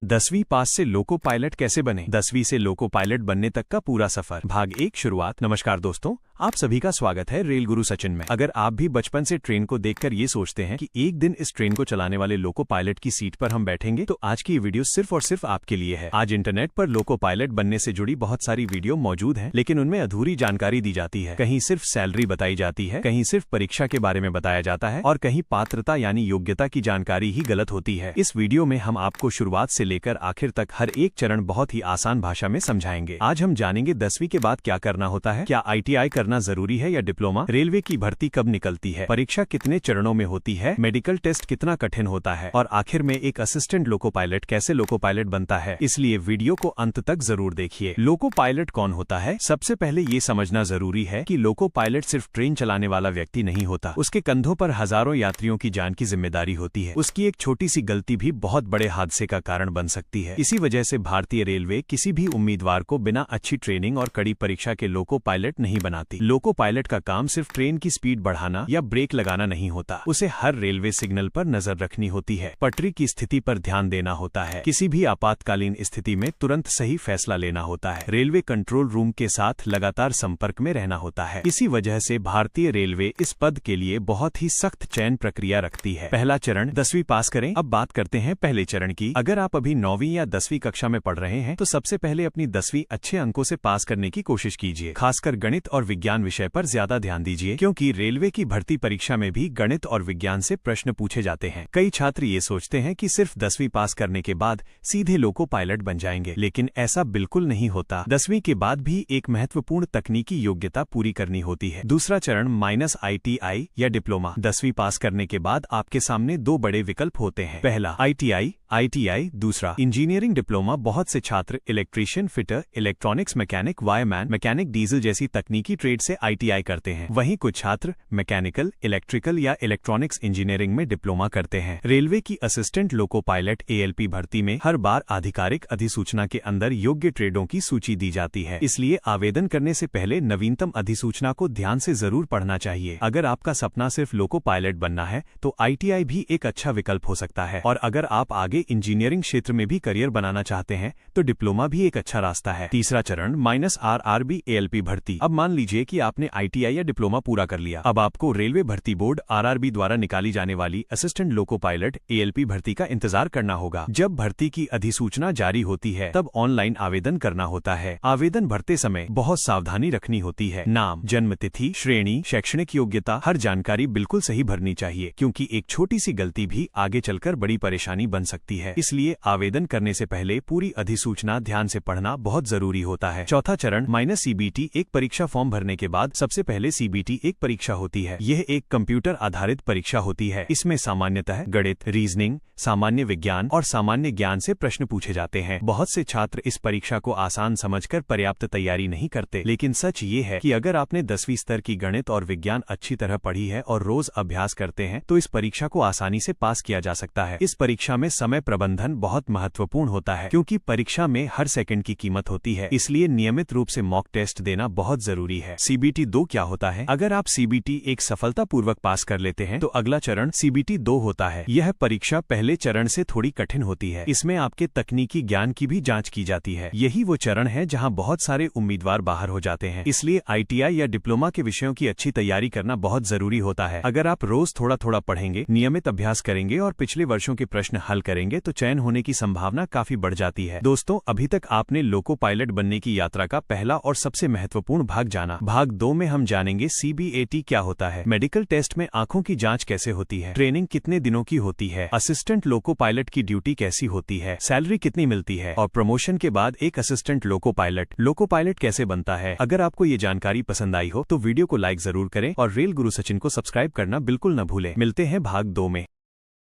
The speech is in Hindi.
10वीं पास से लोको पायलट कैसे बने, 10वीं से लोको पायलट बनने तक का पूरा सफर, भाग 1 शुरुआत। नमस्कार दोस्तों, आप सभी का स्वागत है रेल गुरु सचिन में। अगर आप भी बचपन से ट्रेन को देखकर ये सोचते हैं कि एक दिन इस ट्रेन को चलाने वाले लोको पायलट की सीट पर हम बैठेंगे, तो आज की ये वीडियो सिर्फ और सिर्फ आपके लिए है। आज इंटरनेट पर लोको पायलट बनने से जुड़ी बहुत सारी वीडियो मौजूद हैं, लेकिन उनमें अधूरी जानकारी दी जाती है। कहीं सिर्फ सैलरी बताई जाती है, कहीं सिर्फ परीक्षा के बारे में बताया जाता है और कहीं पात्रता यानी योग्यता की जानकारी ही गलत होती है। इस वीडियो में हम आपको शुरुआत से लेकर आखिर तक हर एक चरण बहुत ही आसान भाषा में समझाएंगे। आज हम जानेंगे 10वीं के बाद क्या करना होता है, क्या ITI करना जरूरी है या डिप्लोमा, रेलवे की भर्ती कब निकलती है, परीक्षा कितने चरणों में होती है, मेडिकल टेस्ट कितना कठिन होता है और आखिर में एक असिस्टेंट लोको पायलट कैसे लोको पायलट बनता है। इसलिए वीडियो को अंत तक जरूर देखिए। लोको पायलट कौन होता है? सबसे पहले ये समझना जरूरी है कि लोको पायलट सिर्फ ट्रेन चलाने वाला व्यक्ति नहीं होता। उसके कंधों पर हजारों यात्रियों की जान की जिम्मेदारी होती है। उसकी एक छोटी सी गलती भी बहुत बड़े हादसे का कारण बन सकती है। इसी वजह से भारतीय रेलवे किसी भी उम्मीदवार को बिना अच्छी ट्रेनिंग और कड़ी परीक्षा के लोको पायलट नहीं बनाती। लोको पायलट का काम सिर्फ ट्रेन की स्पीड बढ़ाना या ब्रेक लगाना नहीं होता। उसे हर रेलवे सिग्नल पर नजर रखनी होती है, पटरी की स्थिति पर ध्यान देना होता है, किसी भी आपातकालीन स्थिति में तुरंत सही फैसला लेना होता है, रेलवे कंट्रोल रूम के साथ लगातार संपर्क में रहना होता है। इसी वजह से भारतीय रेलवे इस पद के लिए बहुत ही सख्त चयन प्रक्रिया रखती है। पहला चरण 10वीं पास करें। अब बात करते हैं पहले चरण की। अगर आप अभी 9वीं या 10वीं कक्षा में पढ़ रहे हैं तो सबसे पहले अपनी 10वीं अच्छे अंकों से पास करने की कोशिश कीजिए। खासकर गणित और विज्ञान विषय पर ज्यादा ध्यान दीजिए, क्योंकि रेलवे की भर्ती परीक्षा में भी गणित और विज्ञान से प्रश्न पूछे जाते हैं। कई छात्र ये सोचते हैं कि सिर्फ 10वीं पास करने के बाद सीधे लोको पायलट बन जाएंगे, लेकिन ऐसा बिल्कुल नहीं होता। 10वीं के बाद भी एक महत्वपूर्ण तकनीकी योग्यता पूरी करनी होती है। दूसरा चरण -ITI या डिप्लोमा। 10वीं पास करने के बाद आपके सामने दो बड़े विकल्प होते हैं। पहला ITI, दूसरा इंजीनियरिंग डिप्लोमा। बहुत से छात्र electrician, fitter, electronics mechanic, wireman, mechanic diesel जैसी तकनीकी ट्रेड से ITI करते हैं। वहीं कुछ छात्र मैकेनिकल, इलेक्ट्रिकल या इलेक्ट्रॉनिक्स इंजीनियरिंग में डिप्लोमा करते हैं। रेलवे की असिस्टेंट लोको पायलट ALP भर्ती में हर बार आधिकारिक अधिसूचना के अंदर योग्य ट्रेडों की सूची दी जाती है, इसलिए आवेदन करने से पहले नवीनतम अधिसूचना को ध्यान से जरूर पढ़ना चाहिए। अगर आपका सपना सिर्फ लोको पायलट बनना है तो ITI भी एक अच्छा विकल्प हो सकता है, और अगर आप आगे इंजीनियरिंग क्षेत्र में भी करियर बनाना चाहते हैं तो डिप्लोमा भी एक अच्छा रास्ता है। तीसरा चरण -RRB ALP भर्ती। अब मान लीजिए कि आपने ITI या डिप्लोमा पूरा कर लिया। अब आपको रेलवे भर्ती बोर्ड RRB द्वारा निकाली जाने वाली असिस्टेंट लोको पायलट ALP भर्ती का इंतजार करना होगा। जब भर्ती की अधिसूचना जारी होती है तब ऑनलाइन आवेदन करना होता है। आवेदन भरते समय बहुत सावधानी रखनी होती है। नाम, जन्म तिथि, श्रेणी, शैक्षणिक योग्यता, हर जानकारी बिल्कुल सही भरनी चाहिए, क्योंकि एक छोटी सी गलती भी आगे चलकर बड़ी परेशानी बन सकती है। इसलिए आवेदन करने से पहले पूरी अधिसूचना ध्यान से पढ़ना बहुत जरूरी होता है। चौथा चरण -CBT। एक परीक्षा फॉर्म भरने के बाद सबसे पहले CBT एक परीक्षा होती है। यह एक कंप्यूटर आधारित परीक्षा होती है। इसमें सामान्यतः गणित, रीजनिंग, सामान्य विज्ञान और सामान्य ज्ञान से प्रश्न पूछे जाते हैं। बहुत से छात्र इस परीक्षा को आसान समझकर पर्याप्त तैयारी नहीं करते, लेकिन सच ये है कि अगर आपने 10वीं स्तर की गणित और विज्ञान अच्छी तरह पढ़ी है और रोज अभ्यास करते हैं तो इस परीक्षा को आसानी से पास किया जा सकता है। इस परीक्षा में समय प्रबंधन बहुत महत्वपूर्ण होता है, क्योंकि परीक्षा में हर सेकंड की कीमत होती है, इसलिए नियमित रूप से मॉक टेस्ट देना बहुत जरूरी है। CBT 2 क्या होता है? अगर आप CBT एक सफलतापूर्वक पास कर लेते हैं तो अगला चरण CBT 2 होता है। यह परीक्षा पहले चरण से थोड़ी कठिन होती है। इसमें आपके तकनीकी ज्ञान की भी जांच की जाती है। यही वो चरण है जहां बहुत सारे उम्मीदवार बाहर हो जाते हैं, इसलिए ITI या डिप्लोमा के विषयों की अच्छी तैयारी करना बहुत जरूरी होता है। अगर आप रोज थोड़ा थोड़ा पढ़ेंगे, नियमित अभ्यास करेंगे और पिछले वर्षों के प्रश्न हल करेंगे तो चयन होने की संभावना काफी बढ़ जाती है। दोस्तों, अभी तक आपने लोको पायलट बनने की यात्रा का पहला और सबसे महत्वपूर्ण भाग जाना। भाग 2 में हम जानेंगे CBAT क्या होता है, मेडिकल टेस्ट में आंखों की जांच कैसे होती है, ट्रेनिंग कितने दिनों की होती है, असिस्टेंट लोको पायलट की ड्यूटी कैसी होती है, सैलरी कितनी मिलती है और प्रमोशन के बाद एक असिस्टेंट लोको पायलट कैसे बनता है। अगर आपको ये जानकारी पसंद आई हो तो वीडियो को लाइक जरूर करें और रेल गुरु सचिन को सब्सक्राइब करना बिल्कुल न भूलें। मिलते हैं भाग 2 में।